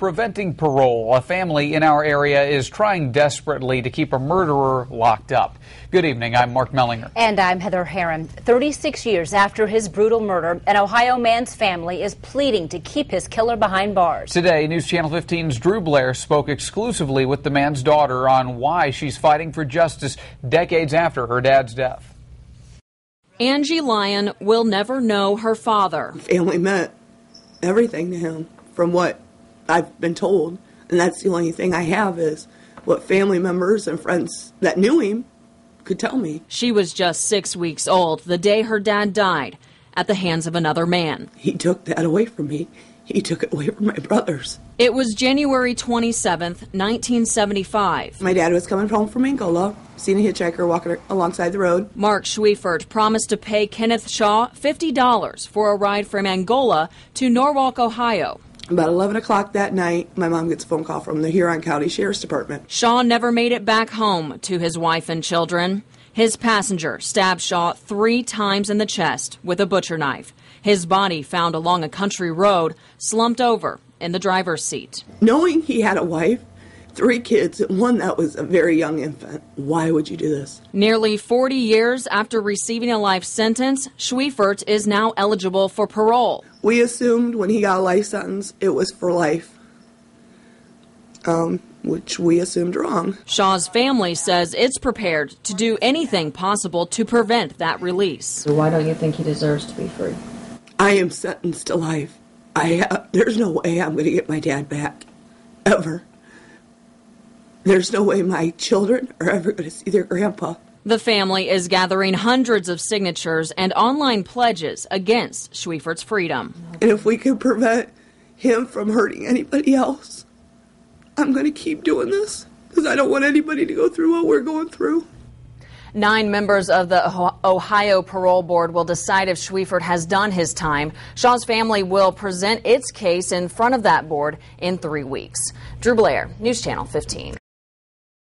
Preventing parole. A family in our area is trying desperately to keep a murderer locked up. Good evening, I'm Mark Mellinger. And I'm Heather Herron. 36 years after his brutal murder, an Ohio man's family is pleading to keep his killer behind bars. Today, News Channel 15's Drew Blair spoke exclusively with the man's daughter on why she's fighting for justice decades after her dad's death. Angie Lyon will never know her father. Family meant everything to him, from what I've been told, and that's the only thing I have is what family members and friends that knew him could tell me. She was just 6 weeks old the day her dad died at the hands of another man. He took that away from me. He took it away from my brothers. It was January 27th, 1975. My dad was coming home from Angola, seen a hitchhiker walking alongside the road. Mark Schwiefert promised to pay Kenneth Shaw $50 for a ride from Angola to Norwalk, Ohio. About 11 o'clock that night, my mom gets a phone call from the Huron County Sheriff's Department. Shaw never made it back home to his wife and children. His passenger stabbed Shaw 3 times in the chest with a butcher knife. His body found along a country road, slumped over in the driver's seat. Knowing he had a wife, 3 kids, and one that was a very young infant, why would you do this? Nearly 40 years after receiving a life sentence, Schwiefert is now eligible for parole. We assumed when he got a life sentence, it was for life, which we assumed wrong. Shaw's family says it's prepared to do anything possible to prevent that release. So why don't you think he deserves to be free? I am sentenced to life. There's no way I'm going to get my dad back, ever. There's no way my children are ever going to see their grandpa. The family is gathering hundreds of signatures and online pledges against Schwiefert's freedom. And if we could prevent him from hurting anybody else, I'm going to keep doing this because I don't want anybody to go through what we're going through. 9 members of the Ohio Parole Board will decide if Schwiefert has done his time. Shaw's family will present its case in front of that board in 3 weeks. Drew Blair, News Channel 15.